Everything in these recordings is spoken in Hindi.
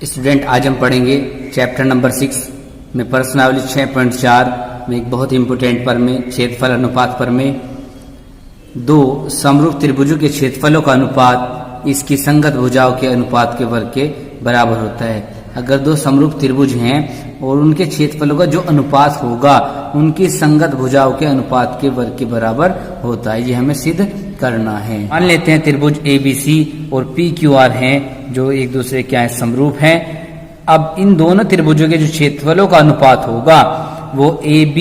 स्टूडेंट, आज हम पढ़ेंगे चैप्टर नंबर 6 में प्रश्नावली 6.4 में एक बहुत इंपोर्टेंट पर में क्षेत्रफल अनुपात पर में दो समरूप त्रिभुजों के क्षेत्रफलों का अनुपात इसकी संगत भुजाओं के अनुपात के वर्ग के बराबर होता है। अगर दो समरूप त्रिभुज हैं और उनके क्षेत्रफलों का जो अनुपात होगा उनकी संगत भुजाओं के अनुपात के वर्ग के बराबर होता है। ये हमें सिद्ध करना है। मान लेते हैं त्रिभुज ABC और PQR हैं जो एक दूसरे क्या है, समरूप हैं। अब इन दोनों त्रिभुजों के जो क्षेत्रफलों का अनुपात होगा वो AB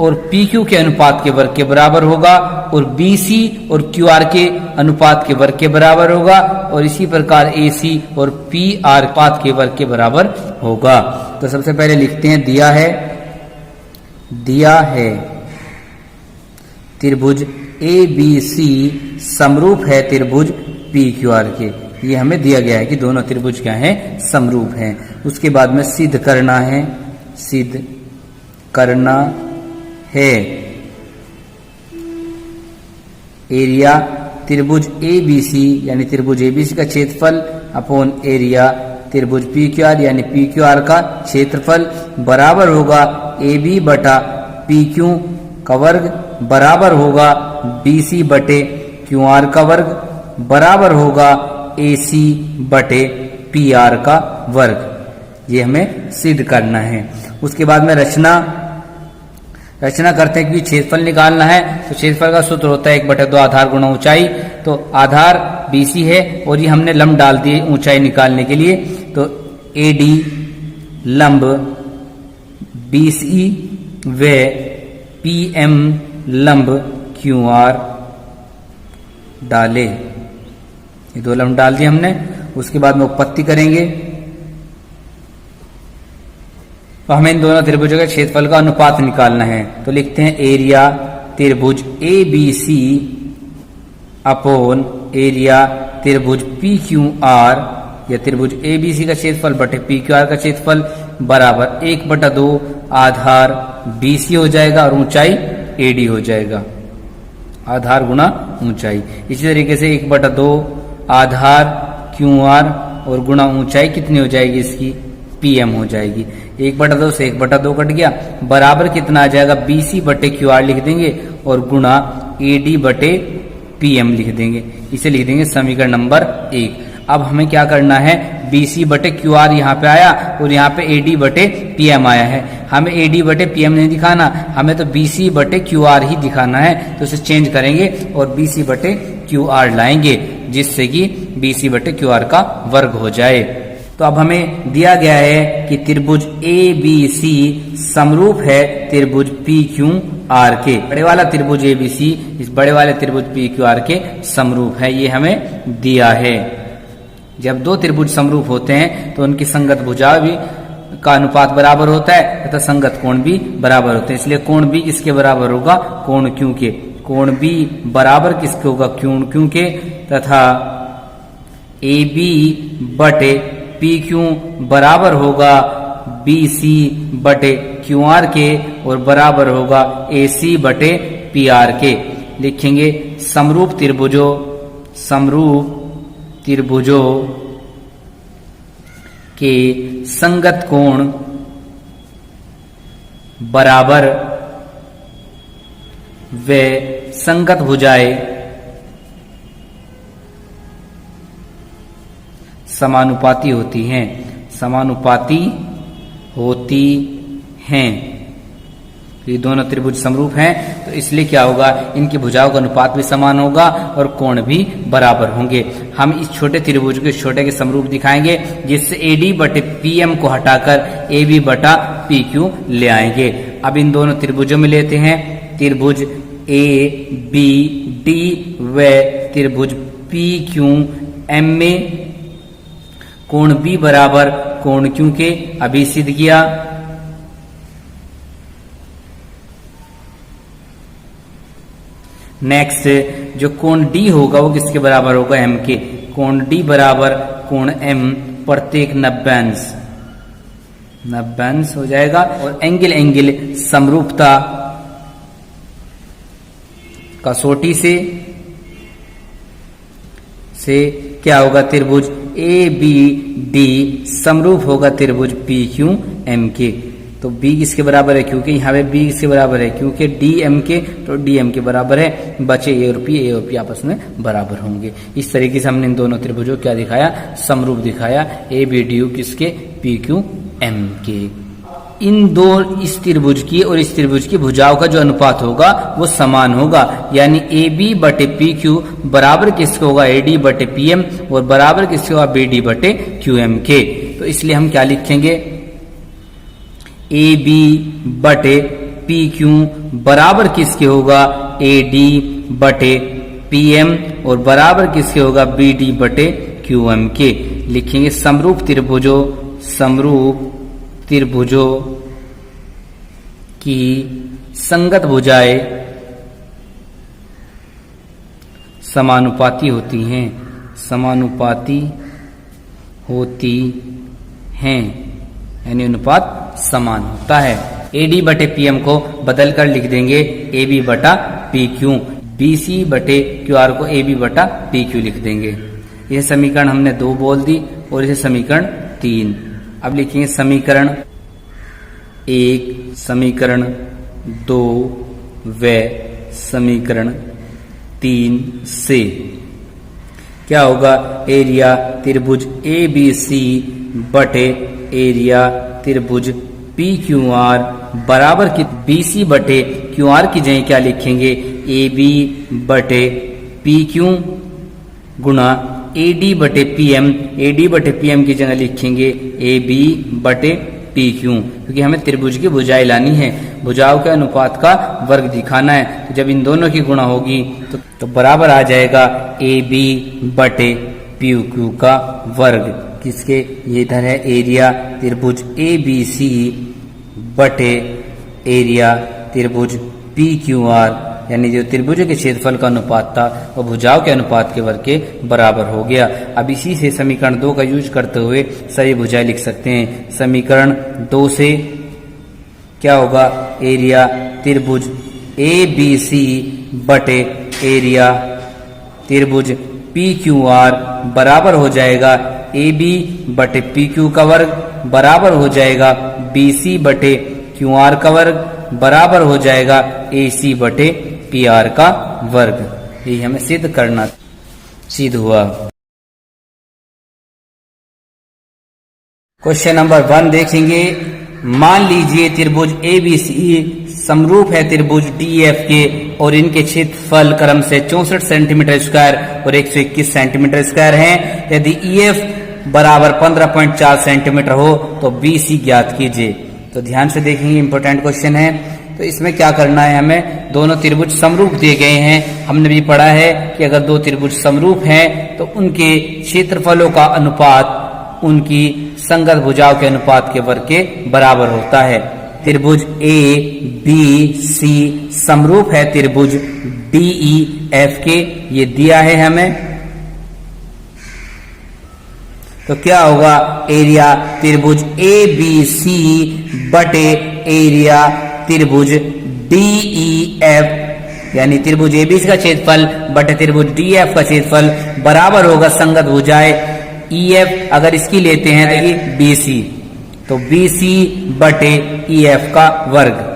और PQ के अनुपात के वर्ग के बराबर होगा और BC और QR के अनुपात के वर्ग के बराबर होगा और इसी प्रकार AC और PR अनुपात के वर्ग के बराबर होगा। तो सबसे पहले लिखते हैं दिया है त्रिभुज ABC समरूप है त्रिभुज PQR के। ये हमें दिया गया है कि दोनों त्रिभुज क्या हैं, समरूप हैं। उसके बाद में सिद्ध करना है एरिया त्रिभुज ABC यानी त्रिभुज ABC का क्षेत्रफल अपॉन एरिया त्रिभुज PQR यानी PQR का क्षेत्रफल बराबर होगा AB बटा PQ का वर्ग बराबर होगा BC बटे QR का वर्ग बराबर होगा AC बटे PR का वर्ग। ये हमें सिद्ध करना है। उसके बाद में रचना करते हैं कि क्षेत्रफल निकालना है। तो क्षेत्रफल का सूत्र होता है 1/2 आधार गुणा ऊंचाई। तो आधार BC है और ये हमने लंब डाल दिए ऊंचाई निकालने के लिए। तो AD लंब BC व PM लंब QR डाले। ये दो लंब डाल दिए हमने। उसके बाद में उत्पत्ति करेंगे तो हमें इन दोनों त्रिभुजों के क्षेत्रफल का अनुपात निकालना है। तो लिखते हैं एरिया त्रिभुज ABC अपॉन एरिया त्रिभुज PQR या त्रिभुज ABC का क्षेत्रफल बटे PQR का क्षेत्रफल बराबर 1/2 आधार BC हो जाएगा और ऊंचाई AD हो जाएगा। आधार गुणा ऊंचाई। इसी तरीके से 1/2 आधार QR और गुणा ऊंचाई कितनी हो जाएगी, इसकी PM हो जाएगी। 1/2 से 1/2 कट गया, बराबर कितना आ जाएगा, BC बटे QR लिख देंगे और गुणा AD बटे PM लिख देंगे। इसे लिख देंगे समीकरण नंबर 1। अब हमें क्या करना है, BC बटे QR यहाँ पे आया और यहाँ पे AD बटे PM आया है। हमें AD बटे PM नहीं दिखाना, हमें तो BC बटे QR ही दिखाना है। तो इसे चेंज करेंगे और BC बटे QR लाएंगे जिससे कि BC बटे QR का वर्ग हो जाए। तो अब हमें दिया गया है कि त्रिभुज ABC समरूप है त्रिभुज PQR के। बड़े वाला त्रिभुज ABC इस बड़े वाले त्रिभुज PQR के समरूप है। ये हमें दिया है। जब दो त्रिभुज समरूप होते हैं तो उनकी संगत भुजा भी का अनुपात बराबर होता है तथा संगत कोण भी बराबर होते हैं। इसलिए कोण भी किसके बराबर होगा, कोण Q के। कोण भी बराबर किसके होगा, Q के। तथा AB बटे PQ बराबर होगा BC बटे QR के और बराबर होगा AC बटे PR के। लिखेंगे समरूप त्रिभुजों के संगत कोण बराबर व संगत भुजाएं समानुपाती होती हैं। ये दोनों त्रिभुज समरूप हैं तो इसलिए क्या होगा, इनकी भुजाओं का अनुपात भी समान होगा और कोण भी बराबर होंगे। हम इस छोटे त्रिभुज के छोटे के समरूप दिखाएंगे जिससे AD बटे PM को हटाकर AB बटा PQ ले आएंगे। अब इन दोनों त्रिभुजों में लेते हैं त्रिभुज ABD व त्रिभुज PQM में कोण B बराबर कोण Q के। अभी सिद्ध किया। नेक्स्ट जो कोण D होगा वो किसके बराबर होगा, M के। कोण D बराबर कोण M प्रत्येक 90 अंश हो जाएगा। और एंगल समरूपता कसौटी से क्या होगा, त्रिभुज ए बी डी समरूप होगा त्रिभुज पी क्यू एम के। तो बी किसके बराबर है, क्योंकि यहाँ पे बी किसके बराबर है, क्योंकि डी एम के, तो डी एम के बराबर है, बचे ए और पी आपस में बराबर होंगे। इस तरीके से हमने इन दोनों त्रिभुजों क्या दिखाया, समरूप दिखाया, ए बी डी यू किसके, पी क्यू एम के। इन दो, इस त्रिभुज की और इस त्रिभुज की भुजाओं का जो अनुपात होगा वो समान होगा, यानी ए बी बटे पी क्यू बराबर किसके होगा, ए डी बटे पी एम, और बराबर किसके होगा, बी डी बटे क्यू एम के। तो इसलिए हम क्या लिखेंगे, ए बी बटे पी क्यू बराबर किसके होगा, ए डी बटे पी एम, और बराबर किसके होगा, बी डी बटे क्यू एम के। लिखेंगे समरूप त्रिभुजों की संगत भुजाएं समानुपाती होती हैं, यानी अनुपात समान होता है। ए डी बटे पी एम को बदल कर लिख देंगे ए बी बटा पी क्यू, बी सी बटे क्यू आर को ए बी बटा पी क्यू लिख देंगे। यह समीकरण हमने 2 बोल दी और इसे समीकरण 3। अब लिखेंगे समीकरण 1, समीकरण 2 व समीकरण 3 से क्या होगा, एरिया त्रिभुज ए बी सी बटे एरिया त्रिभुज पी क्यू आर बराबर की बी सी बटे क्यू आर की जगह क्या लिखेंगे, ए बी बटे पी क्यू गुणा ए डी बटे पी एम, ए डी बटे पी एम की जगह लिखेंगे ए बी बटे पी क्यू, क्योंकि हमें त्रिभुज की भुजाएं लानी है, भुजाओं के अनुपात का वर्ग दिखाना है। तो जब इन दोनों की गुणा होगी तो बराबर आ जाएगा ए बी बटे पी क्यू का वर्ग, किसके, ये इधर है एरिया त्रिभुज ए बी सी बटे एरिया त्रिभुज पी क्यू आर, यानी जो त्रिभुजों के क्षेत्रफल का अनुपात था वो भुजाओं के अनुपात के वर्ग के बराबर हो गया। अब इसी से समीकरण 2 का यूज करते हुए सभी भुजाएं लिख सकते हैं। समीकरण 2 से क्या होगा, एरिया त्रिभुज ए बी सी बटे एरिया त्रिभुज पी क्यू आर बराबर हो जाएगा ए बी बटे पी क्यू का वर्ग बराबर हो जाएगा बी सी बटे क्यू आर का वर्ग बराबर हो जाएगा ए सी बटे पी आर का वर्ग। यही हमें सिद्ध करना, सिद्ध हुआ। क्वेश्चन नंबर 1 देखेंगे। मान लीजिए त्रिभुज ए बी सी समरूप है त्रिभुज डी एफ के और इनके क्षेत्रफल क्रम से 64 सेंटीमीटर स्क्वायर और 121 सेंटीमीटर स्क्वायर हैं। यदि ई एफ बराबर 15.4 सेंटीमीटर हो तो बी सी ज्ञात कीजिए। तो ध्यान से देखेंगे, इंपॉर्टेंट क्वेश्चन है। तो इसमें क्या करना है, हमें दोनों त्रिभुज समरूप दिए गए हैं। हमने भी पढ़ा है कि अगर दो त्रिभुज समरूप हैं तो उनके क्षेत्रफलों का अनुपात उनकी संगत भुजाओं के अनुपात के वर्ग के बराबर होता है। त्रिभुज ए बी सी समरूप है त्रिभुज डी ई एफ के, ये दिया है हमें। तो क्या होगा, एरिया त्रिभुज ए बी सी बटे एरिया त्रिभुज डी ई एफ, यानी त्रिभुज ए बी सी का क्षेत्रफल बटे त्रिभुज डी एफ का क्षेत्रफल बराबर होगा संगत भुजाएं ई एफ। अगर इसकी लेते हैं तो ये बी सी, तो बी सी बटे ई एफ का वर्ग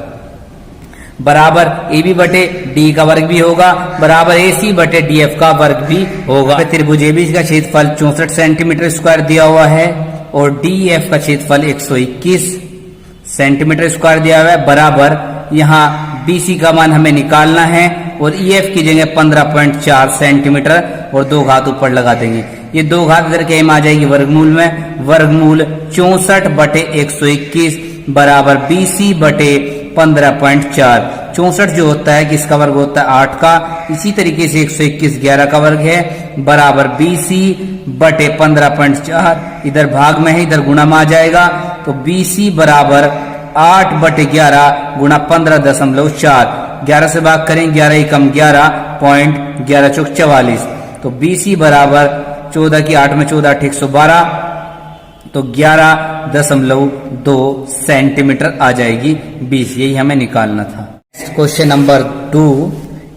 बराबर ए बी बटे डी का वर्ग भी होगा बराबर ए सी बटे डी एफ का वर्ग भी होगा। त्रिभुज ए बी सी का क्षेत्रफल 64 सेंटीमीटर स्क्वायर दिया हुआ है और डी एफ का क्षेत्रफल 121 सेंटीमीटर स्क्वायर दिया हुआ है बराबर, यहाँ बी सी का मान हमें निकालना है और ई एफ की जगह 15.4 सेंटीमीटर और 2 घात ऊपर लगा देंगे। ये 2 घात इधर के आ जाएगी वर्गमूल में, वर्गमूल 64 बटे 121 बराबर बी सी बटे 15.4। 64 जो होता है किसका वर्ग होता है 8 का, इसी तरीके से 121 11 का वर्ग है बराबर बी सी बटे 15.4, इधर भाग में है इधर गुणा में आ जाएगा। तो बी सी बराबर 8 बटे 11 गुणा 15.4, 11 से भाग करें 11 एकम 11 पॉइंट 11 चौक 44। तो बी सी बराबर 14 की 8 में 14 8 112, तो 11.2 सेंटीमीटर आ जाएगी बी सी, यही हमें निकालना था। क्वेश्चन नंबर 2,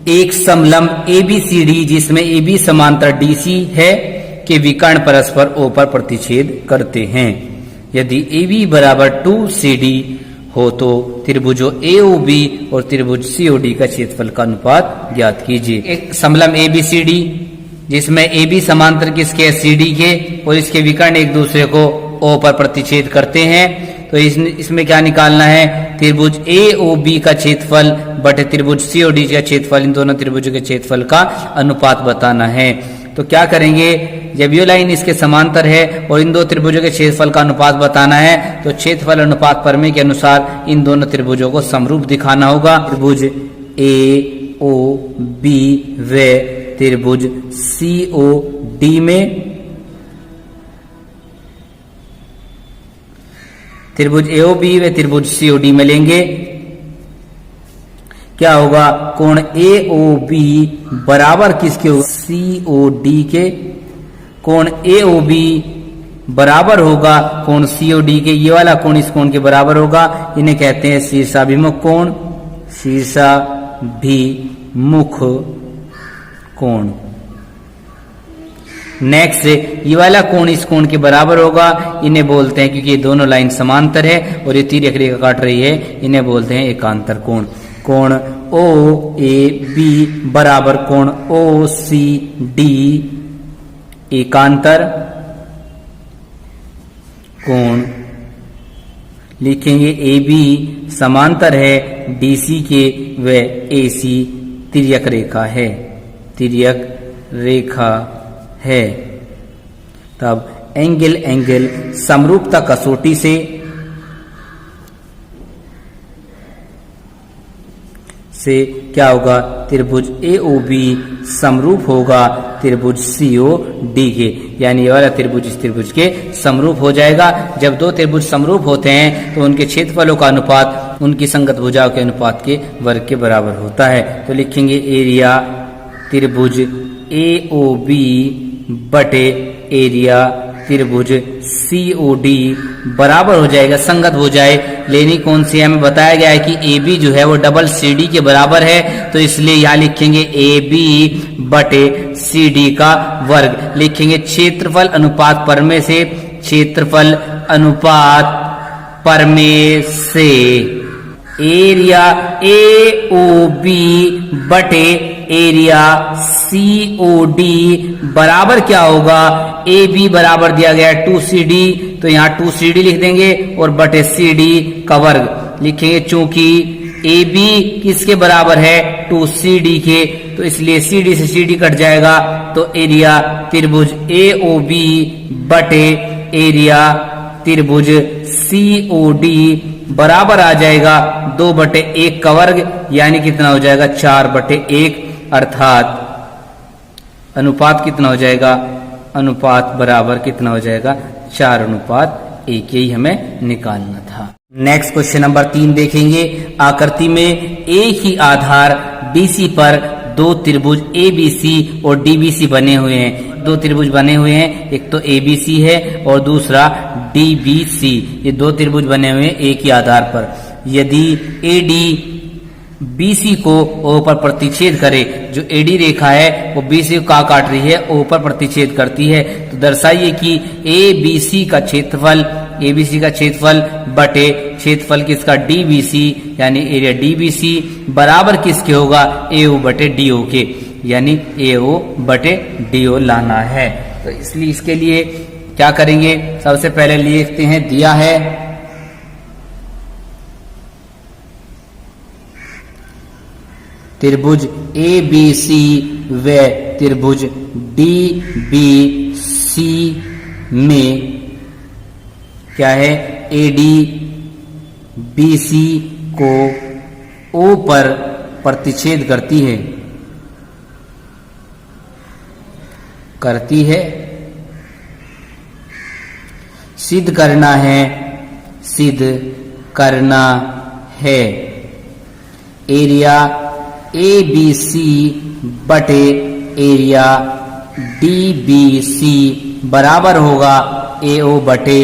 एक समलंब ABCD जिसमें AB समांतर DC है के विकर्ण परस्पर O पर प्रतिच्छेद करते हैं। यदि AB बराबर 2CD हो तो त्रिभुजों AOB और त्रिभुज COD का क्षेत्रफल का अनुपात ज्ञात कीजिए। एक समलंब ABCD जिसमें AB समांतर किसके CD के और इसके विकर्ण एक दूसरे को O पर प्रतिच्छेद करते हैं, तो इसमें क्या निकालना है, त्रिभुज AOB का क्षेत्रफल बटे त्रिभुज COD का क्षेत्रफल, इन दोनों त्रिभुजों के क्षेत्रफल का अनुपात बताना है। तो क्या करेंगे, जब ये लाइन इसके समांतर है और इन दो त्रिभुजों के क्षेत्रफल का अनुपात बताना है, तो क्षेत्रफल अनुपात प्रमेय के अनुसार इन दोनों त्रिभुजों को समरूप दिखाना होगा। त्रिभुज AOB व त्रिभुज COD में, त्रिभुज AOB व त्रिभुज COD में लेंगे, क्या होगा, कोण AOB बराबर किसके होगा, COD के। कोण AOB बराबर होगा कोण COD के, ये वाला कोण इस कोण के बराबर होगा, इन्हें कहते हैं शीर्षाभिमुख कोण, शीर्षाभिमुख कोण। नेक्स्ट, ये वाला कोण इस कोण के बराबर होगा, इन्हें बोलते हैं, क्योंकि ये दोनों लाइन समांतर है और ये तिर्यक रेखा काट रही है, इन्हें बोलते हैं एकांतर कोण। कोण OAB बराबर कोण OCD एकांतर कोण। लिखेंगे AB समांतर है DC के व AC तिर्यक रेखा है, तिर्यक रेखा है। तब एंगल समरूपता कसौटी से क्या होगा, त्रिभुज AOB समरूप होगा त्रिभुज COD के, यानी ये वाला त्रिभुज इस त्रिभुज के समरूप हो जाएगा। जब दो त्रिभुज समरूप होते हैं तो उनके क्षेत्रफलों का अनुपात उनकी संगत भुजाओं के अनुपात के वर्ग के बराबर होता है। तो लिखेंगे एरिया त्रिभुज AOB बटे एरिया त्रिभुज COD बराबर हो जाएगा, संगत भुजाएं लेनी कौन सी है, हमें बताया गया है कि AB जो है वो डबल CD के बराबर है, तो इसलिए यहाँ लिखेंगे AB बटे CD का वर्ग। लिखेंगे क्षेत्रफल अनुपात प्रमेय से, क्षेत्रफल अनुपात प्रमेय से एरिया AOB बटे एरिया COD बराबर क्या होगा, AB बराबर दिया गया है 2CD, तो यहाँ 2CD लिख देंगे और बटे CD का वर्ग लिखेंगे। चूंकि AB किसके बराबर है, 2CD के, तो इसलिए CD से CD कट जाएगा, तो एरिया त्रिभुज AOB बटे एरिया त्रिभुज COD बराबर आ जाएगा 2/1 का वर्ग, यानी कितना हो जाएगा 4/1, अर्थात अनुपात कितना हो जाएगा, अनुपात बराबर कितना हो जाएगा 4:1। यही हमें निकालना था। नेक्स्ट क्वेश्चन नंबर 3 देखेंगे। आकृति में एक ही आधार BC पर दो त्रिभुज ABC और DBC बने हुए हैं। दो त्रिभुज बने हुए हैं, एक तो ABC है और दूसरा DBC। ये दो त्रिभुज बने हुए हैं एक ही आधार पर। यदि AD BC को O पर प्रतिच्छेद करे, जो AD रेखा है वो BC को कहाँ काट रही है, O पर प्रतिच्छेद करती है, तो दर्शाइए कि ABC का क्षेत्रफल, ABC का क्षेत्रफल बटे क्षेत्रफल किसका, DBC, यानी एरिया DBC बराबर किसके होगा, AO बटे DO के, यानी AO बटे DO लाना है। तो इसलिए इसके लिए क्या करेंगे, सबसे पहले लिखते हैं, दिया है त्रिभुज ABC व त्रिभुज DBC में क्या है, AD BC को O पर प्रतिच्छेद करती है, सिद्ध करना है एरिया ABC बटे एरिया DBC बराबर होगा AO बटे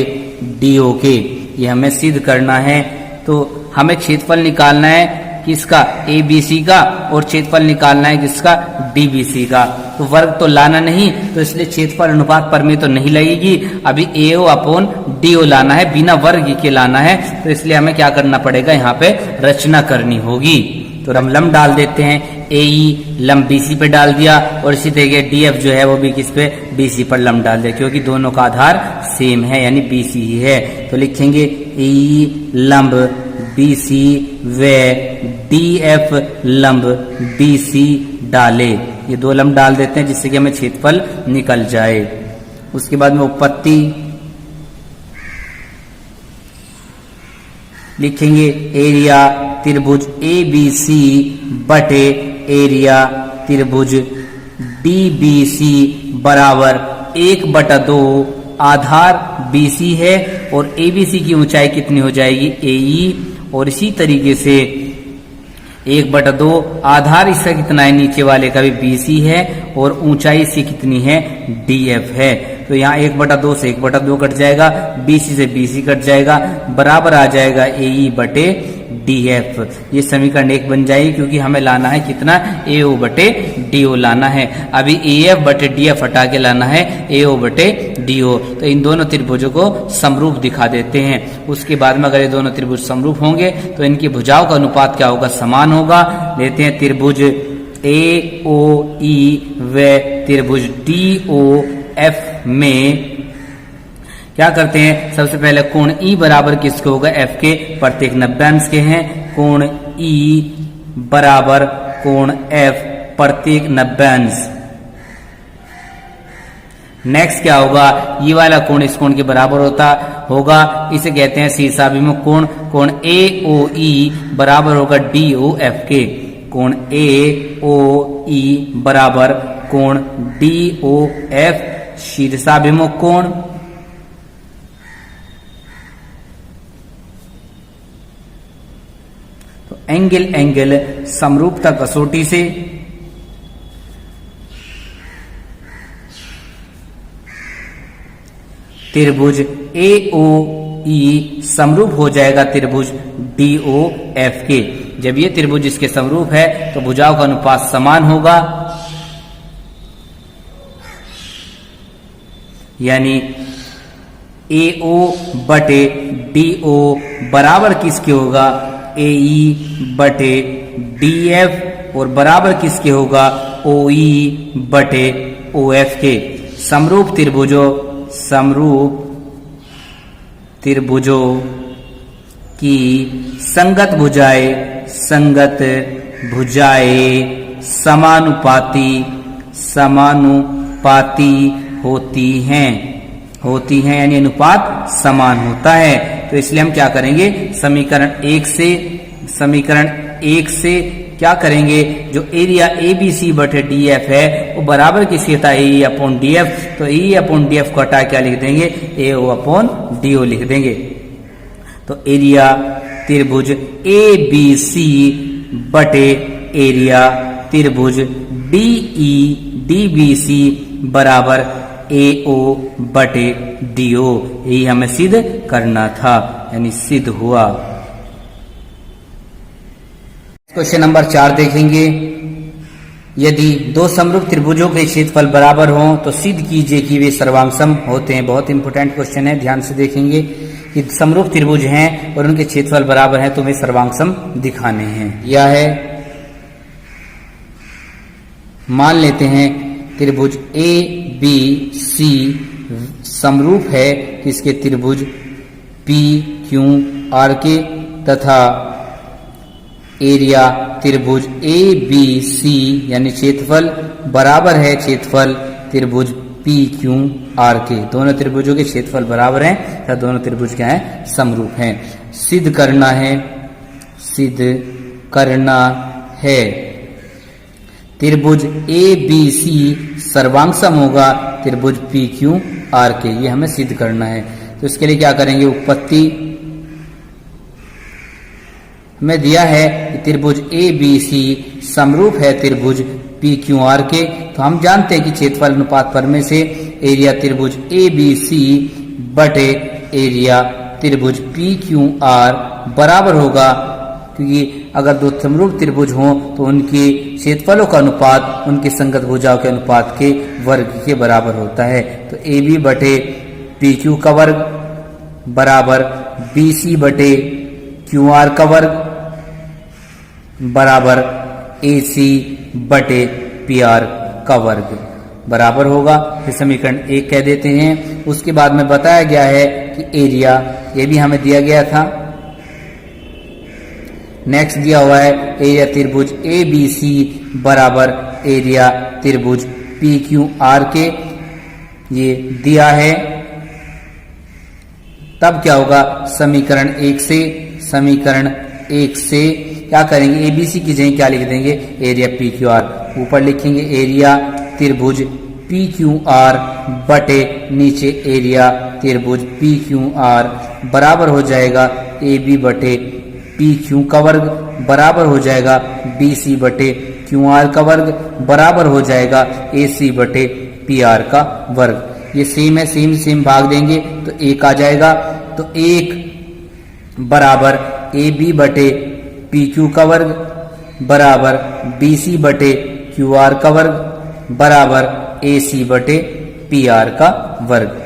DO के। ये हमें सिद्ध करना है। तो हमें क्षेत्रफल निकालना है किसका, ABC का, और क्षेत्रफल निकालना है किसका, DBC का। तो वर्ग तो लाना नहीं, तो इसलिए क्षेत्रफल अनुपात प्रमेय तो नहीं लगेगी। अभी AO अपॉन DO लाना है, बिना वर्ग के लाना है, तो इसलिए हमें क्या करना पड़ेगा, यहाँ पे रचना करनी होगी। तो हम लंब डाल देते हैं, AE लंब BC पे डाल दिया और इसी तरीके DF जो है वो भी किस पे, BC पर लंब डाल दिया, क्योंकि दोनों का आधार सेम है यानी BC ही है। तो लिखेंगे AE लंब BC व DF लंब BC डाले। ये दो लंब डाल देते हैं जिससे कि हमें क्षेत्रफल निकल जाए। उसके बाद में उत्पत्ति लिखेंगे, एरिया त्रिभुज ABC बटे एरिया त्रिभुज DBC बराबर 1/2, आधार BC है और ABC की ऊंचाई कितनी हो जाएगी, AE, और इसी तरीके से 1/2 आधार इसका कितना है, नीचे वाले का भी BC है और ऊंचाई इसकी कितनी है, DF है। तो यहाँ 1/2 से 1/2 कट जाएगा, BC से BC कट जाएगा, बराबर आ जाएगा AE बटे DF। ये समीकरण 1 बन जाएगी, क्योंकि हमें लाना है कितना, AO बटे DO लाना है। अभी AF बटे DF हटा के लाना है AO बटे DO। तो इन दोनों त्रिभुजों को समरूप दिखा देते हैं। उसके बाद में अगर ये दोनों त्रिभुज समरूप होंगे तो इनकी भुजाओं का अनुपात क्या होगा, समान होगा। लेते हैं त्रिभुज AOE व त्रिभुज DOF में क्या करते हैं, सबसे पहले कोण E बराबर किसके होगा, F के, प्रत्येक 90 अंश के हैं। कोण E बराबर कोण F प्रत्येक 90 अंश। नेक्स्ट क्या होगा, ये वाला कोण इस कोण के बराबर होगा, इसे कहते हैं शीर्षाभिमुख कोण। कोण AOE बराबर होगा DOF के। कोण AOE बराबर कोण DOF शीर्षाभिमुख कोण। तो एंगल समरूपता कसौटी से त्रिभुज AOE समरूप हो जाएगा त्रिभुज DOF के। जब ये त्रिभुज इसके समरूप है तो भुजाओं का अनुपात समान होगा, यानी AO बटे DO बराबर किसके होगा, AE बटे DF, और बराबर किसके होगा, OE बटे OF के। समरूप त्रिभुजों की संगत भुजाएं समानुपाती होती हैं यानी अनुपात समान होता है। तो इसलिए हम क्या करेंगे, समीकरण 1 से क्या करेंगे, जो एरिया ABC बटे DF है वो बराबर किसके था, AE अपॉन DF। तो AE अपॉन DF को हटा क्या लिख देंगे, AO अपॉन DO लिख देंगे। तो एरिया त्रिभुज ABC बटे एरिया त्रिभुज DBC बराबर AO बटे DO। यही हमें सिद्ध करना था, यानी सिद्ध हुआ। क्वेश्चन नंबर 4 देखेंगे, यदि दो समरूप त्रिभुजों के क्षेत्रफल बराबर हों तो सिद्ध कीजिए कि वे सर्वांगसम होते हैं। बहुत इंपॉर्टेंट क्वेश्चन है, ध्यान से देखेंगे कि समरूप त्रिभुज हैं और उनके क्षेत्रफल बराबर हैं तो वे सर्वांगसम दिखाने हैं। यह है, मान लेते हैं त्रिभुज ABC समरूप है किसके, त्रिभुज PQR के, तथा एरिया त्रिभुज ABC यानी क्षेत्रफल बराबर है क्षेत्रफल त्रिभुज PQR के। दोनों त्रिभुजों के क्षेत्रफल बराबर हैं तथा दोनों त्रिभुज क्या हैं, समरूप हैं। सिद्ध करना है त्रिभुज ABC सर्वांगसम होगा त्रिभुज PQR के। ये हमें सिद्ध करना है। तो इसके लिए क्या करेंगे, उत्पत्ति में दिया है कि त्रिभुज ABC समरूप है त्रिभुज PQR के। तो हम जानते हैं कि क्षेत्रफल अनुपात प्रमेय से एरिया त्रिभुज ABC बटे एरिया त्रिभुज PQR बराबर होगा क्योंकि अगर दो समरूप त्रिभुज हों तो उनके क्षेत्रफलों का अनुपात उनकी संगत भुजाओं के अनुपात के वर्ग के बराबर होता है। तो AB बटे PQ का वर्ग बराबर BC बटे QR का वर्ग बराबर AC बटे PR का वर्ग बराबर होगा। ये समीकरण 1 कह देते हैं। उसके बाद में बताया गया है कि एरिया, ये भी हमें दिया गया था। नेक्स्ट दिया हुआ है एरिया त्रिभुज ABC बराबर एरिया त्रिभुज PQR के, ये दिया है। तब क्या होगा, समीकरण 1 से क्या करेंगे, ABC की जगह क्या लिख देंगे, एरिया PQR। ऊपर लिखेंगे एरिया त्रिभुज PQR बटे नीचे एरिया त्रिभुज PQR बराबर हो जाएगा AB बटे PQ का वर्ग बराबर हो जाएगा BC बटे QR का वर्ग बराबर हो जाएगा AC बटे PR का वर्ग। ये सेम है, सेम भाग देंगे तो 1 आ जाएगा। तो 1 बराबर AB बटे PQ का वर्ग बराबर BC बटे QR का वर्ग बराबर AC बटे PR का वर्ग।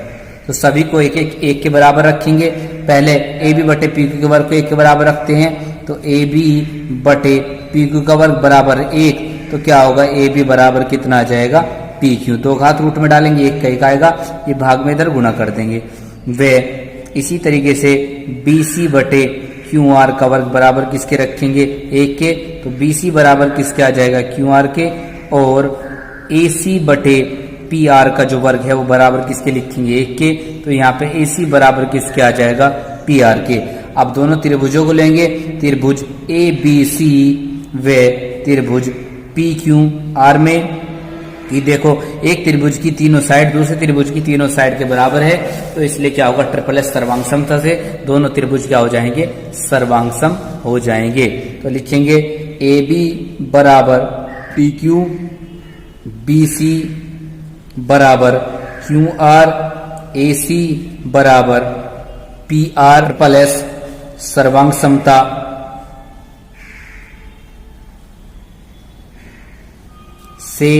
तो सभी को एक के बराबर रखेंगे। पहले AB बटे PQ के वर्ग को 1 के बराबर रखते हैं। तो AB बटे PQ का वर्ग बराबर 1, तो क्या होगा, AB बराबर कितना आ जाएगा, PQ। दो घात रूट में डालेंगे, 1 का 1 आएगा, ये भाग में इधर गुना कर देंगे। वे इसी तरीके से BC बटे QR का वर्ग बराबर किसके रखेंगे, 1 के। तो BC बराबर किसके आ जाएगा, QR के। और AC बटे PR का जो वर्ग है वो बराबर किसके लिखेंगे, 1 के। तो यहाँ पे AC बराबर किसके आ जाएगा, PR के। अब दोनों त्रिभुजों को लेंगे, त्रिभुज ABC व त्रिभुज PQR में। कि देखो एक त्रिभुज की तीनों साइड दूसरे त्रिभुज की तीनों साइड के बराबर है, तो इसलिए क्या होगा, ट्रिपल एस सर्वांग समता से दोनों त्रिभुज क्या हो जाएंगे, सर्वांग सम हो जाएंगे। तो लिखेंगे AB बराबर PQ, BC बराबर QR, AC बराबर PR ट्रिपल एस सर्वांग समता से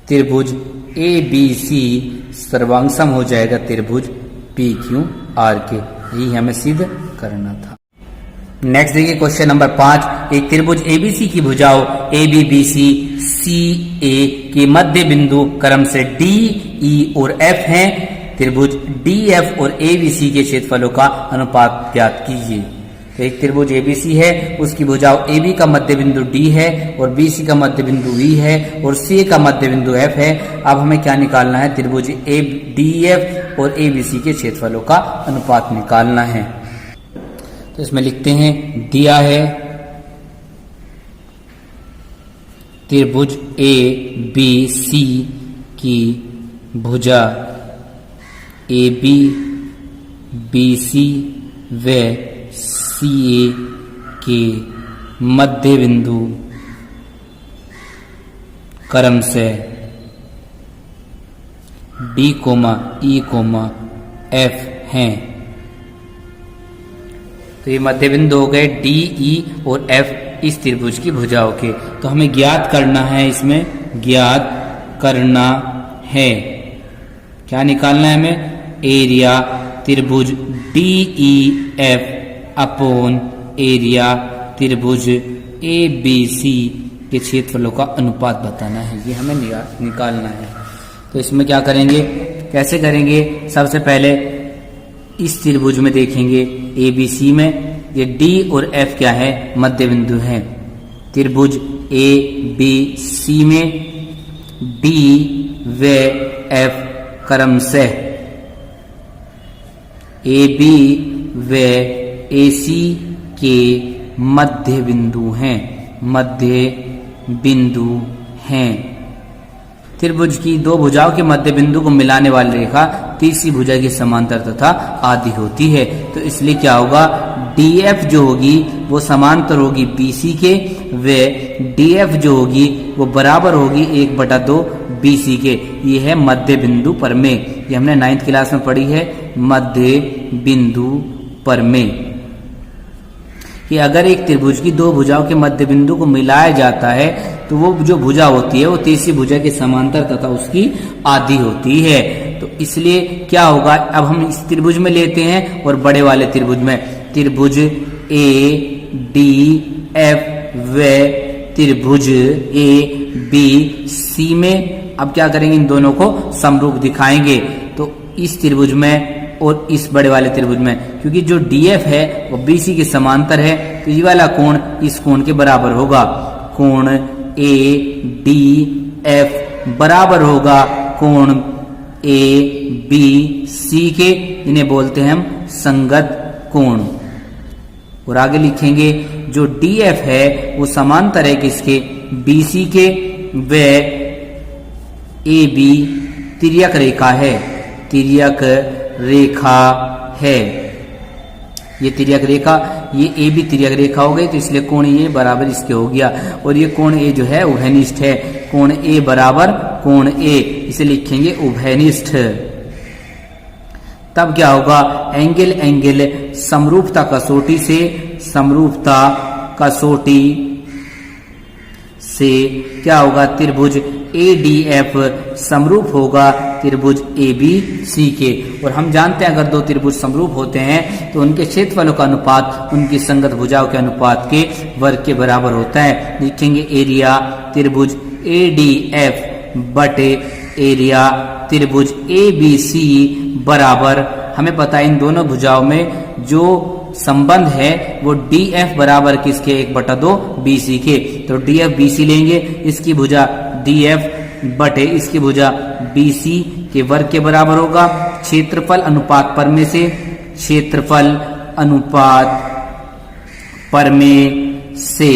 त्रिभुज ABC सर्वांग सम हो जाएगा त्रिभुज PQR के। यही हमें सिद्ध करना था। नेक्स्ट देखिए क्वेश्चन नंबर 5। एक त्रिभुज ABC की भुजाओं ABBC CA के मध्य बिंदु क्रम से D, E और F हैं। त्रिभुज DF और ABC के क्षेत्रफलों का अनुपात ज्ञात कीजिए। तो एक त्रिभुज ABC है, उसकी भुजाओं AB का मध्य बिंदु D है और BC का मध्य बिंदु E है और C का मध्य बिंदु F है। अब हमें क्या निकालना है, त्रिभुज DF और ABC के क्षेत्रफलों का अनुपात निकालना है। तो इसमें लिखते हैं, दिया है त्रिभुज ABC की भुजा AB, BC व CA के मध्य बिंदु क्रम से D, E, F हैं। तो ये मध्य बिंदु हो गए D, E और F इस त्रिभुज की भुजाओं के। तो हमें ज्ञात करना है, इसमें ज्ञात करना है, क्या निकालना है हमें, एरिया त्रिभुज DEF अपॉन एरिया त्रिभुज ABC के क्षेत्रफलों का अनुपात बताना है। ये हमें निकालना है। तो इसमें क्या करेंगे, कैसे करेंगे, सबसे पहले इस त्रिभुज में देखेंगे ABC में, ये D और F क्या है, मध्य बिंदु है। त्रिभुज ABC में D व F क्रम से AB व AC के मध्य बिंदु हैं, मध्य बिंदु हैं। त्रिभुज की दो भुजाओं के मध्य बिंदु को मिलाने वाली रेखा तीसरी भुजा की समांतर तथा आधी होती है। तो इसलिए क्या होगा, DF जो होगी वो समांतर होगी BC के, व DF जो होगी वो बराबर होगी 1/2 BC के। ये है मध्य बिंदु पर में, ये हमने 9th क्लास में पढ़ी है, मध्य बिंदु पर में। कि अगर एक त्रिभुज की दो भुजाओं के मध्य बिंदु को मिलाया जाता है तो वो जो भुजा होती है वो तीसरी भुजा के समांतर तथा उसकी आधी होती है। तो इसलिए क्या होगा, अब हम इस त्रिभुज में लेते हैं और बड़े वाले त्रिभुज में, त्रिभुज ए डी एफ व त्रिभुज ए बी सी में अब क्या करेंगे, इन दोनों को समरूप दिखाएंगे। तो इस त्रिभुज में और इस बड़े वाले त्रिभुज में, क्योंकि जो डीएफ है वो बीसी के समांतर है, तो ये वाला कोण इस कोण के बराबर होगा। कोण ए डी एफ बराबर होगा कोण ए बी सी के, इन्हें बोलते हैं हम संगत कोण। और आगे लिखेंगे जो डीएफ है वो समांतर है किसके, बीसी के, व ए बी तिर्यक रेखा है, तिर्यक रेखा है। ये तिर्यक रेखा, ये ए भी तिर्यक रेखा हो गई, तो इसलिए कोण ए बराबर इसके हो गया। और ये कोण ए जो है उभयनिष्ठ है, कोण ए बराबर कोण ए, इसे लिखेंगे उभयनिष्ठ। तब क्या होगा, एंगल एंगल समरूपता कसौटी से, समरूपता कसौटी से क्या होगा, त्रिभुज ADF समरूप होगा त्रिभुज ABC के। और हम जानते हैं अगर दो त्रिभुज समरूप होते हैं तो उनके क्षेत्रफलों का अनुपात उनकी संगत भुजाओं के अनुपात के वर्ग के बराबर होता है। लिखेंगे एरिया त्रिभुज ADF बटे एरिया त्रिभुज ABC बराबर, हमें पता है इन दोनों भुजाओं में जो संबंध है वो DF बराबर किसके, 1/2 BC के। तो DF BC लेंगे, इसकी भुजा DF बटे इसकी भुजा BC के वर्ग के बराबर होगा। क्षेत्रफल अनुपात परमे से, क्षेत्रफल अनुपात परमे से,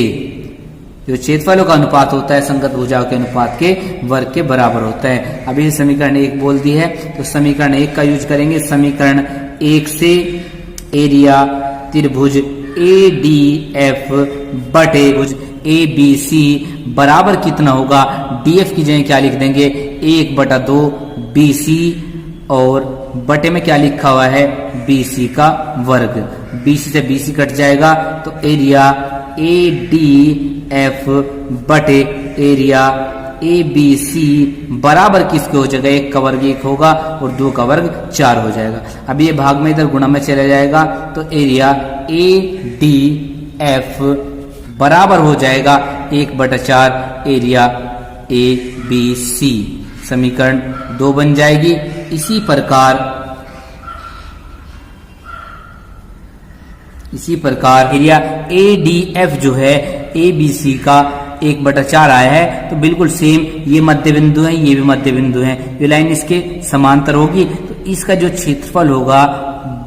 जो क्षेत्रफलों का अनुपात होता है संगत भुजाओं के अनुपात के वर्ग के बराबर होता है। अभी समीकरण 1 बोल दी है तो समीकरण 1 का यूज करेंगे। समीकरण 1 से एरिया त्रिभुज ADF बटे त्रिभुज ABC बराबर कितना होगा, DF की जगह क्या लिख देंगे, 1/2 BC और बटे में क्या लिखा हुआ है, BC का वर्ग। BC से BC कट जाएगा तो एरिया ADF बटे एरिया ABC बराबर किसके हो जाएगा, 1 का वर्ग 1 होगा और 2 का वर्ग 4 हो जाएगा। अब ये भाग में इधर गुणा में चला जाएगा तो एरिया ADF बराबर हो जाएगा 1/4 एरिया ABC। समीकरण 2 बन जाएगी। इसी प्रकार एरिया ADF जो है ABC का 1/4 आया है, तो बिल्कुल सेम ये मध्य बिंदु है, ये भी मध्य बिंदु है, ये लाइन इसके समांतर होगी, तो इसका जो क्षेत्रफल होगा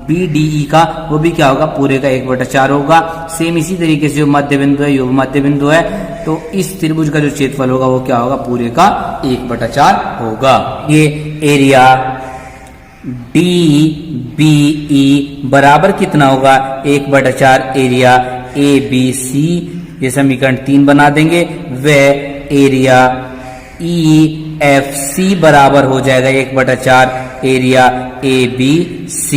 BDE का वो भी क्या होगा, पूरे का 1/4 होगा। सेम इसी तरीके से जो मध्य बिंदु है, यो मध्य बिंदु है, तो इस त्रिभुज का जो क्षेत्रफल होगा वो क्या होगा, पूरे का 1/4 होगा। ये एरिया DBE बराबर कितना होगा, 1/4 एरिया ABC, ये समीकरण 3 बना देंगे। व एरिया EFC बराबर हो जाएगा 1/4 एरिया ABC,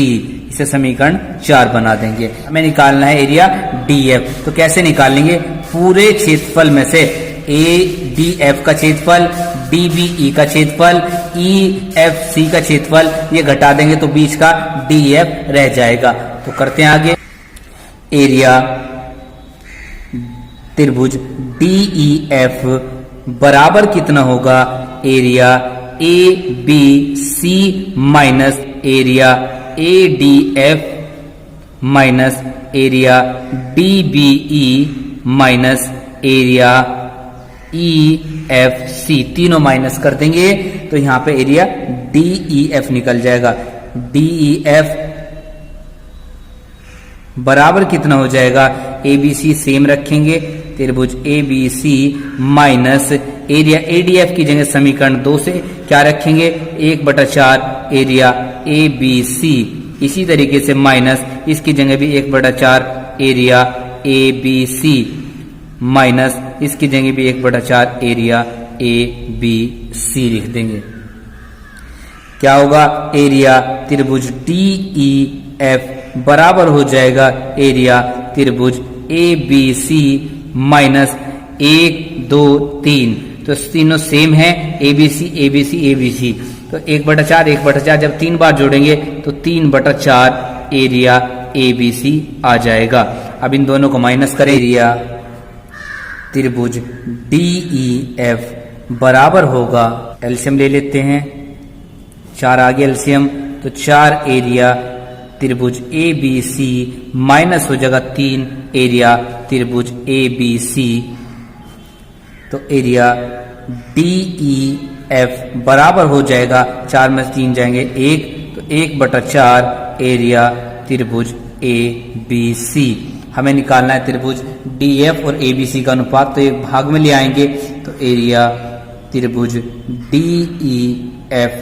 इसे समीकरण 4 बना देंगे। हमें निकालना है एरिया DF, तो कैसे निकालेंगे, पूरे क्षेत्रफल में से ADF का क्षेत्रफल, DBE का क्षेत्रफल, EFC का क्षेत्रफल ये घटा देंगे तो बीच का DF रह जाएगा। तो करते हैं आगे। एरिया त्रिभुज DEF बराबर कितना होगा, area ABC minus area ADF minus area DBE minus area EFC, तीनों माइनस कर देंगे तो यहां पे एरिया DEF निकल जाएगा। DEF बराबर कितना हो जाएगा, ABC सेम रखेंगे, त्रिभुज ABC माइनस एरिया ADF की जगह समीकरण 2 से क्या रखेंगे, 1/4 एरिया ABC, इसी तरीके से माइनस इसकी जगह भी 1/4 एरिया ABC माइनस इसकी जगह भी 1/4 एरिया ABC लिख देंगे। क्या होगा, एरिया त्रिभुज DEF बराबर हो जाएगा एरिया त्रिभुज ए बी सी माइनस 1 2 3, तो तीनों सेम है, A B C A B C A B C, तो 1/4 1/4 जब 3 बार जोड़ेंगे तो 3/4 एरिया ए बी सी आ जाएगा। अब इन दोनों को माइनस करें, एरिया त्रिभुज डी ई एफ बराबर होगा, एलसीएम ले लेते हैं, 4 आगे एलसीएम, तो 4 एरिया त्रिभुज ए बी सी माइनस हो जाएगा 3 एरिया त्रिभुज ए बी सी, तो एरिया डी ई एफ बराबर हो जाएगा, 4 में 3 जाएंगे 1, तो 1/4 एरिया त्रिभुज ए बी सी। हमें निकालना है त्रिभुज डी एफ और ए बी सी का अनुपात, तो एक भाग में ले आएंगे, तो एरिया त्रिभुज डी ई एफ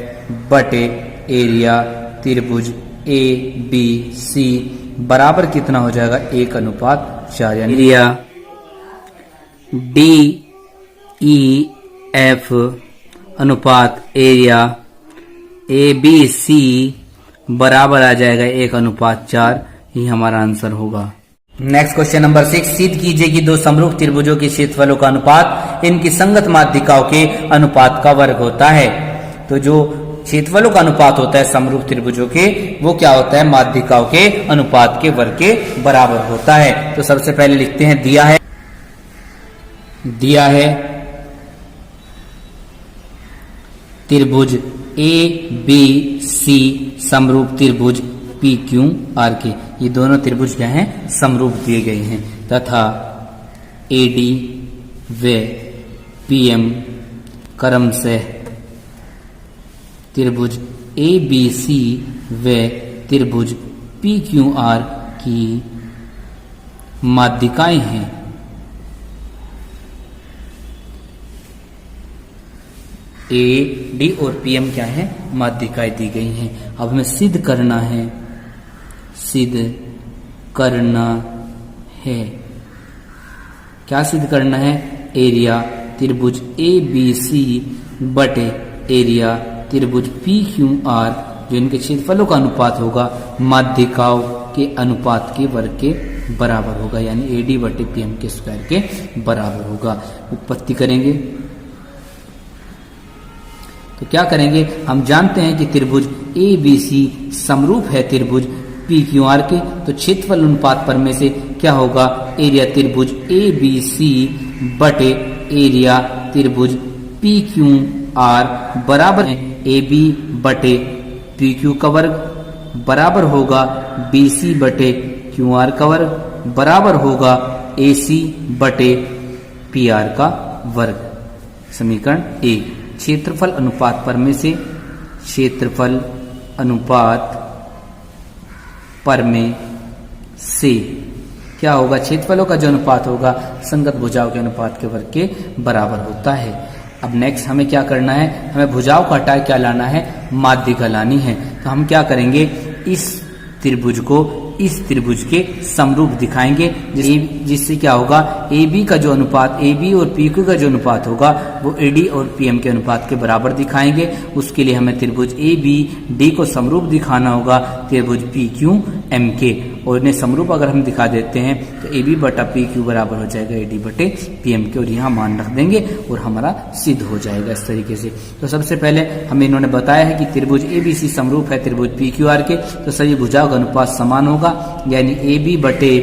बटे एरिया त्रिभुज ए बी सी बराबर कितना हो जाएगा, 1:4, यानी एरिया डी ई एफ अनुपात एरिया ए बी सी बराबर आ जाएगा 1:4, ही हमारा आंसर होगा। नेक्स्ट क्वेश्चन नंबर 6, सिद्ध कीजिए कि दो समरूप त्रिभुजों के क्षेत्रफलों का अनुपात इनकी संगत माध्यिकाओं के अनुपात का वर्ग होता है। तो जो क्षेत्रफलों का अनुपात होता है समरूप त्रिभुजों के, वो क्या होता है, माध्यिकाओं के अनुपात के वर्ग के बराबर होता है। तो सबसे पहले लिखते हैं, दिया है त्रिभुज ए बी सी समरूप त्रिभुज पी क्यू आर के, ये दोनों त्रिभुज क्या हैं, समरूप दिए गए हैं, तथा ए डी व पी एम क्रमशः त्रिभुज ए बी सी व त्रिभुज पी क्यू आर की माध्यिकाएं हैं। ए डी और पी एम क्या है, माध्यिकाएं दी गई हैं। अब हमें सिद्ध करना है, क्या सिद्ध करना है, एरिया त्रिभुज ए बी सी बटे एरिया त्रिभुज पी क्यू आर, जो इनके क्षेत्रफलों का अनुपात होगा माध्यिकाओं के अनुपात के वर्ग के बराबर होगा, यानी ए डी बटे पी एम के स्क्वायर के बराबर होगा। उत्पत्ति करेंगे तो क्या करेंगे, हम जानते हैं कि त्रिभुज ए बी सी समरूप है त्रिभुज पी क्यू आर के, तो क्षेत्रफल अनुपात पर में से क्या होगा, एरिया त्रिभुज ए बी सी बटे एरिया त्रिभुज पी क्यू आर बराबर है ए बी बटे पी क्यू का वर्ग, बराबर होगा बी सी बटे क्यू आर का वर्ग, बराबर होगा ए सी बटे पी आर का वर्ग। समीकरण 1, क्षेत्रफल अनुपात पर में से, क्षेत्रफल अनुपात पर में से क्या होगा, क्षेत्रफलों का जो अनुपात होगा संगत भुजाओं के अनुपात के वर्ग के बराबर होता है। अब नेक्स्ट हमें क्या करना है, हमें भुजाओं को हटाए क्या लाना है, माध्यिका लानी है। तो हम क्या करेंगे, इस त्रिभुज को इस त्रिभुज के समरूप दिखाएंगे, जिससे क्या होगा, ए बी का जो अनुपात, ए बी और पी क्यू का जो अनुपात होगा वो ए डी और पी एम के अनुपात के बराबर दिखाएंगे। उसके लिए हमें त्रिभुज ए बी डी को समरूप दिखाना होगा त्रिभुज पी क्यू एम के, और इन्हें समरूप अगर हम दिखा देते हैं तो ए बी बटा पी क्यू बराबर हो जाएगा ए डी बटे पी एम के, और यहाँ मान रख देंगे और हमारा सिद्ध हो जाएगा इस तरीके से। तो सबसे पहले हमें इन्होंने बताया है कि त्रिभुज ए बी सी समरूप है त्रिभुज पी क्यू आर के, तो सभी भुजाओं का अनुपात समान होगा, यानी ए बी बटे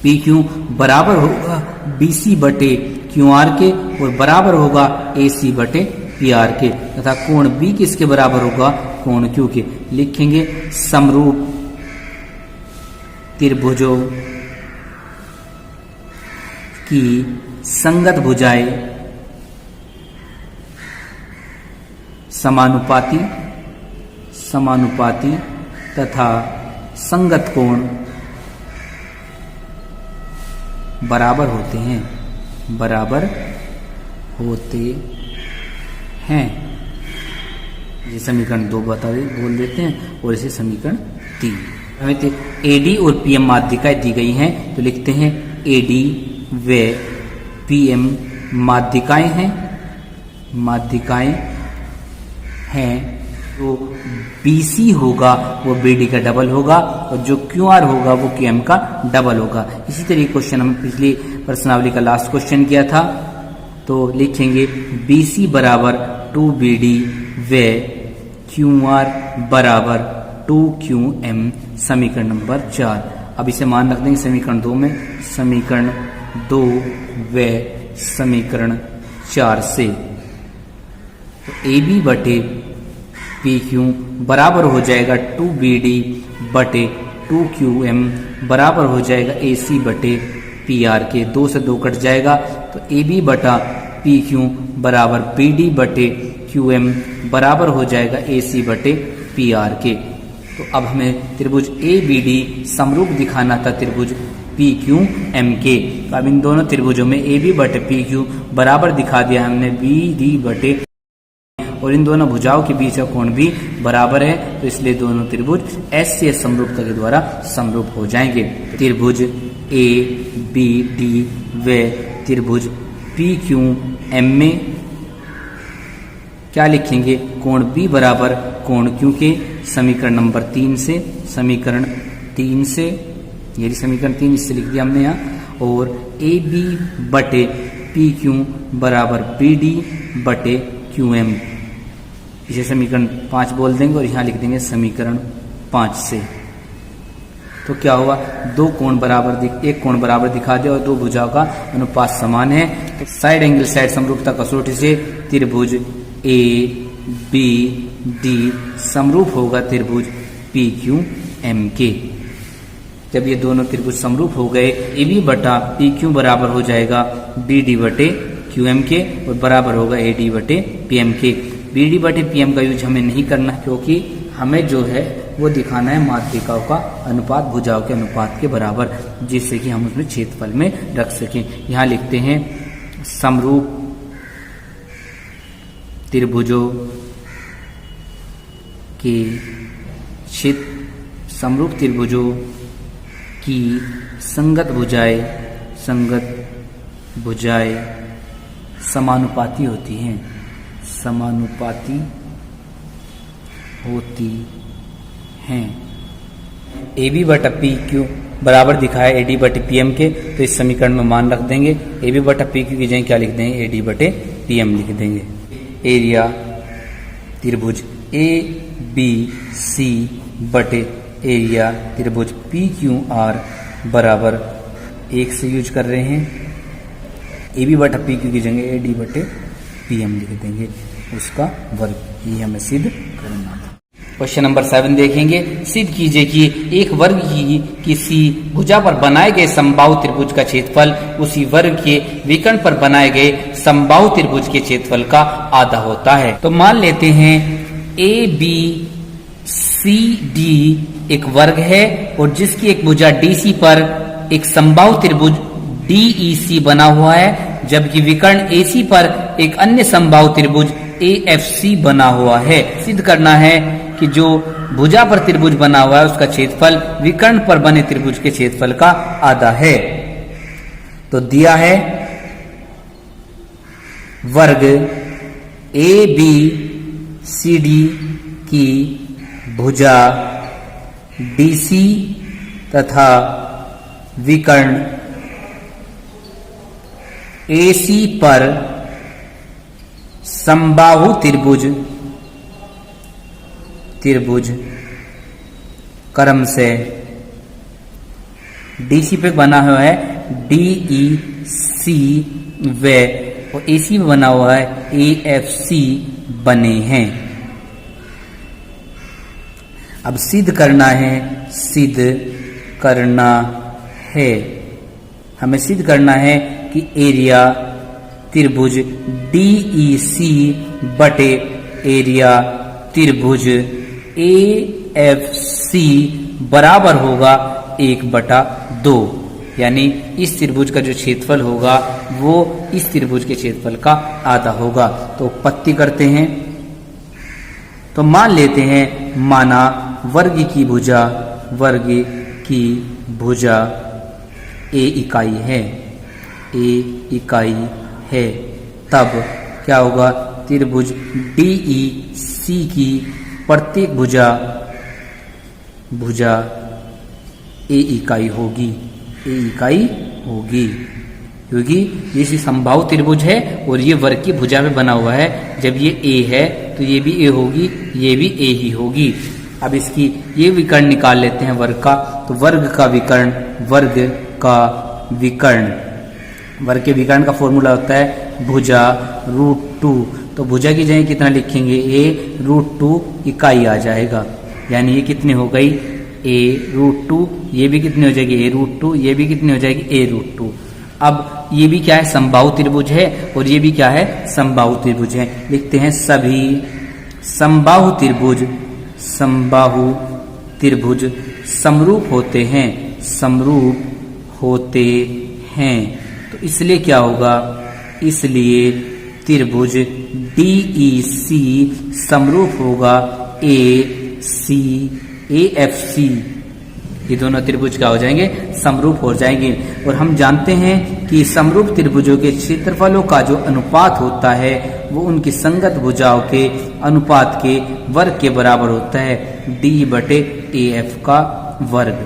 पी क्यू बराबर होगा बी सी बटे क्यू आर के, और बराबर होगा ए सी बटे पी आर के, तथा कोण बी किसके बराबर होगा, कोण क्यू के। लिखेंगे समरूप त्रिभुजों की संगत भुजाएं समानुपाती तथा संगत कोण बराबर होते हैं। ये समीकरण 2 बोल देते हैं, और इसे समीकरण 3। हमें ए डी और पी एम माध्यिकाएं दी गई हैं, तो लिखते हैं ए डी व पी एम माध्यिकाएं हैं जो BC होगा वो BD का डबल होगा और जो QR होगा वो QM का डबल होगा। इसी तरीके क्वेश्चन हम पिछली प्रश्नावली का लास्ट क्वेश्चन किया था, तो लिखेंगे BC बराबर 2BD व QR बराबर 2QM समीकरण नंबर 4। अब इसे मान रख देंगे समीकरण 2 में, समीकरण 2 व समीकरण 4 से। तो AB बटे PQ बराबर हो जाएगा 2BD बटे 2QM बराबर हो जाएगा AC बटे PR के, 2 से 2 कट जाएगा तो AB बटा PQ बराबर BD बटे QM बराबर हो जाएगा AC बटे PR के। तो अब हमें त्रिभुज ABD समरूप दिखाना था त्रिभुज PQM के। तो अब इन दोनों त्रिभुजों में AB बटे PQ बराबर दिखा दिया हमने BD बटे, और इन दोनों भुजाओं के बीच का कोण भी बराबर है, तो इसलिए दोनों त्रिभुज SCS समरूपता के द्वारा समरूप हो जाएंगे। त्रिभुज ABD व त्रिभुज PQM में क्या लिखेंगे, कोण B बराबर कोण Q के समीकरण नंबर 3 से, समीकरण 3 से, यही समीकरण 3 इससे लिख दिया हमने यहाँ, और AB बटे PQ बराबर BD बटे QM, इसे समीकरण 5 बोल देंगे और यहाँ लिख देंगे समीकरण 5 से। तो क्या हुआ, एक कोण बराबर दिखा दिया और दो भुजाओं का अनुपात समान है। तो साइड एंगल साइड समरूपता कसौटी से त्रिभुज ABD समरूप होगा त्रिभुज PQM के। जब ये दोनों त्रिभुज समरूप हो गए, AB बटा PQ बराबर हो जाएगा BD बटे QM के और बराबर होगा AD बटे PM के। BD बटे PM का यूज हमें नहीं करना है, क्योंकि हमें जो है वो दिखाना है माध्यिकाओं का अनुपात भुजाओं के अनुपात के बराबर, जिससे कि हम उसमें क्षेत्रफल में रख सकें। यहाँ लिखते हैं समरूप त्रिभुजों के समरूप त्रिभुजों की संगत भुजाएं समानुपाती होती हैं, समानुपाती होती हैं। AB बटा PQ बराबर दिखाया AD बटे PM के, तो इस समीकरण में मान रख देंगे। AB बटा PQ की जगह क्या लिख देंगे, AD बटे PM लिख देंगे। एरिया त्रिभुज ABC बटे एरिया त्रिभुज PQR बराबर 1 से यूज कर रहे हैं। AB बटा PQ की जगह AD बटे PM लिख देंगे, उसका वर्ग। ये हमें सिद्ध करना था। क्वेश्चन नंबर 7 देखेंगे। सिद्ध कीजिए कि एक वर्ग की किसी भुजा पर बनाए गए समबाहु त्रिभुज का क्षेत्रफल उसी वर्ग के विकर्ण पर बनाए गए समबाहु त्रिभुज के क्षेत्रफल का आधा होता है। तो मान लेते हैं ABCD एक वर्ग है और जिसकी एक भुजा DC पर एक समबाहु त्रिभुज DEC बना हुआ है, जबकि विकर्ण AC पर एक अन्य समबाहु त्रिभुज AFC बना हुआ है। सिद्ध करना है कि जो भुजा पर त्रिभुज बना हुआ है उसका क्षेत्रफल विकर्ण पर बने त्रिभुज के क्षेत्रफल का आधा है। तो दिया है वर्ग ABCD की भुजा DC तथा विकर्ण AC पर समबाहु त्रिभुज क्रम से DC पे बना हुआ है DEC व और AC में बना हुआ है AFC बने हैं। अब सिद्ध करना है हमें सिद्ध करना है कि एरिया त्रिभुज DEC बटे एरिया त्रिभुज AFC बराबर होगा 1/2, यानी इस त्रिभुज का जो क्षेत्रफल होगा वो इस त्रिभुज के क्षेत्रफल का आधा होगा। तो उत्पत्ति करते हैं। तो मान लेते हैं, माना वर्ग की भुजा A इकाई है, तब क्या होगा, त्रिभुज DEC की प्रत्येक भुजा ए इकाई होगी, क्योंकि ये समबाहु त्रिभुज है और ये वर्ग की भुजा में बना हुआ है। जब ये ए है तो ये भी ए होगी, ये भी ए ही होगी। अब इसकी ये विकर्ण निकाल लेते हैं वर्ग का। तो वर्ग के विकर्ण का फॉर्मूला होता है भुजा √2। तो भुजा की जगह कितना लिखेंगे, ए √2 इकाई आ जाएगा। यानी ये कितनी हो गई, ए √2, ये भी कितनी हो जाएगी, ए √2, ये भी कितनी हो जाएगी, ए √2। अब ये भी क्या है, समबाहु त्रिभुज है और ये भी क्या है, समबाहु त्रिभुज है। लिखते हैं सभी समबाहु त्रिभुज समरूप होते हैं। तो इसलिए क्या होगा, इसलिए त्रिभुज DEC समरूप होगा AFC। ये दोनों त्रिभुज क्या हो जाएंगे, समरूप हो जाएंगे। और हम जानते हैं कि समरूप त्रिभुजों के क्षेत्रफलों का जो अनुपात होता है वो उनकी संगत भुजाओं के अनुपात के वर्ग के बराबर होता है, D/AF का वर्ग।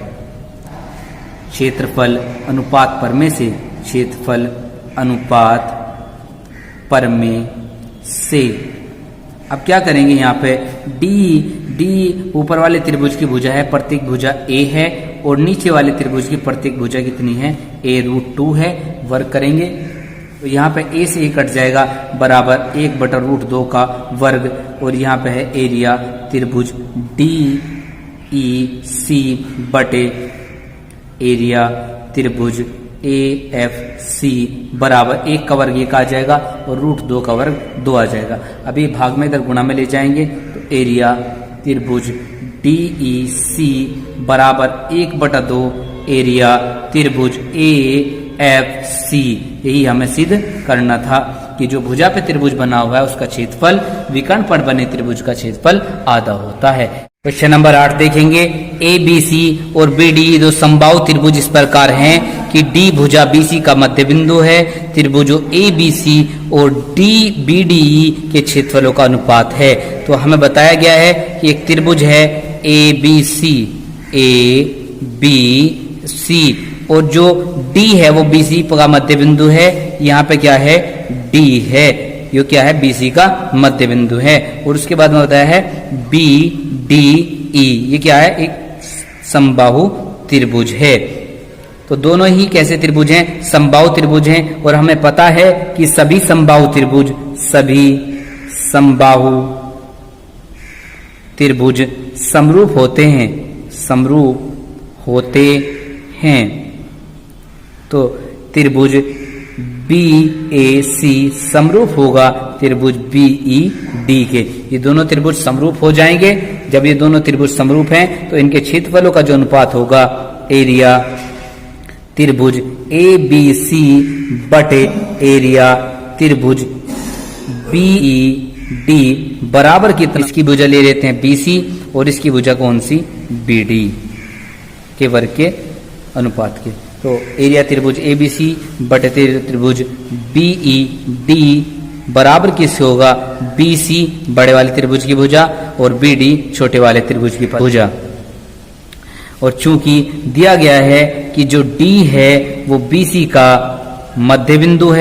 क्षेत्रफल अनुपात परमे से। अब क्या करेंगे, यहाँ पे D ऊपर वाले त्रिभुज की भुजा है, प्रत्येक भुजा A है, और नीचे वाले त्रिभुज की प्रत्येक भुजा कितनी है, A √2 है। वर्ग करेंगे तो यहाँ पे A से A कट जाएगा, बराबर 1/√2 का वर्ग। और यहाँ पे है एरिया त्रिभुज DEC बटे एरिया त्रिभुज AFC बराबर 1 का वर्ग 1 आ जाएगा और √2 का वर्ग 2 आ जाएगा। अभी भाग में इधर गुणा में ले जाएंगे तो एरिया त्रिभुज DEC बराबर 1/2 एरिया त्रिभुज AFC। यही हमें सिद्ध करना था कि जो भुजा पे त्रिभुज बना हुआ है उसका क्षेत्रफल विकर्ण पर बने त्रिभुज का क्षेत्रफल आधा होता है। क्वेश्चन नंबर 8 देखेंगे, ABC और BD दो समबाहु त्रिभुज इस प्रकार हैं कि D भुजा BC का मध्य बिंदु है। त्रिभुजों ABC और DBDE के क्षेत्रफलों का अनुपात है। तो हमें बताया गया है कि एक त्रिभुज है ABC और जो D है वो BC का मध्य बिंदु है। यहाँ पे क्या है, D है, ये क्या है, BC का मध्य बिंदु है। और उसके बाद में बताया है BDE, ये क्या है, एक समबाहु त्रिभुज है। तो दोनों ही कैसे त्रिभुज हैं, समबाहु त्रिभुज हैं। और हमें पता है कि सभी समबाहु त्रिभुज समरूप होते हैं। तो त्रिभुज BAC समरूप होगा त्रिभुज BED के। ये दोनों त्रिभुज समरूप हो जाएंगे। जब ये दोनों त्रिभुज समरूप हैं तो इनके क्षेत्रफलों का जो अनुपात होगा, एरिया त्रिभुज ABC बटे एरिया त्रिभुज BED बराबर की, इसकी भुजा ले लेते हैं BC और इसकी भुजा कौन सी, BD के वर्ग के अनुपात के। तो एरिया त्रिभुज ABC बटे त्रिभुज BED बराबर किससे होगा, BC बड़े वाले त्रिभुज की भुजा और BD छोटे वाले त्रिभुज की भुजा। और चूंकि दिया गया है कि जो D है वो BC का मध्य बिंदु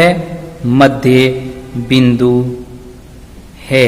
है,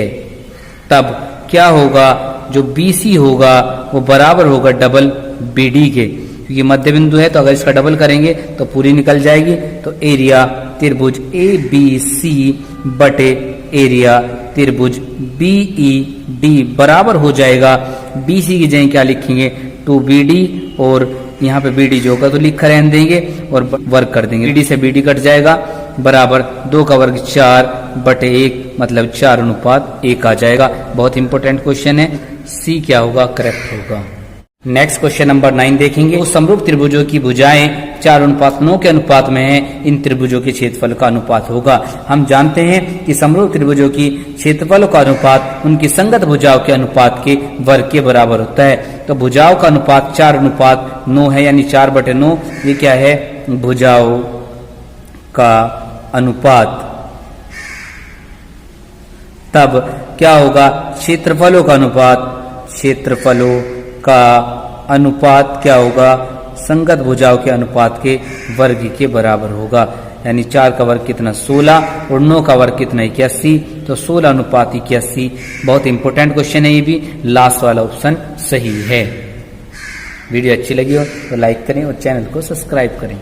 तब क्या होगा, जो BC होगा वो बराबर होगा डबल BD के, क्योंकि मध्य बिंदु है। तो अगर इसका डबल करेंगे तो पूरी निकल जाएगी। तो एरिया त्रिभुज ABC बटे एरिया त्रिभुज BED बराबर हो जाएगा, BC की जगह क्या लिखेंगे, 2BD, और यहाँ पे BD जो होगा तो लिखा रहने देंगे और वर्ग कर देंगे। BD से BD कट जाएगा, बराबर 2 का वर्ग 4/1, मतलब 4:1 आ जाएगा। बहुत इंपॉर्टेंट क्वेश्चन है। C क्या होगा, करेक्ट होगा। नेक्स्ट क्वेश्चन नंबर 9 देखेंगे। तो समरूप त्रिभुजों की भुजाएं 4:9 के अनुपात में है, इन त्रिभुजों के क्षेत्रफल का अनुपात होगा। हम जानते हैं कि समरूप त्रिभुजों की क्षेत्रफलों का अनुपात उनकी संगत भुजाओं के अनुपात के वर्ग के बराबर होता है। तो भुजाओं का अनुपात 4:9 है, यानी 4/9। ये क्या है, भुजाओं का अनुपात। तब क्या होगा, क्षेत्रफलों का अनुपात क्षेत्रफलों का अनुपात क्या होगा, संगत भुजाओं के अनुपात के वर्ग के बराबर होगा। यानी 4 का वर्ग कितना 16 और 9 का वर्ग कितना 81, तो 16 अनुपात 81। बहुत इंपॉर्टेंट क्वेश्चन है ये भी, लास्ट वाला ऑप्शन सही है। वीडियो अच्छी लगी हो तो लाइक करें और चैनल को सब्सक्राइब करें।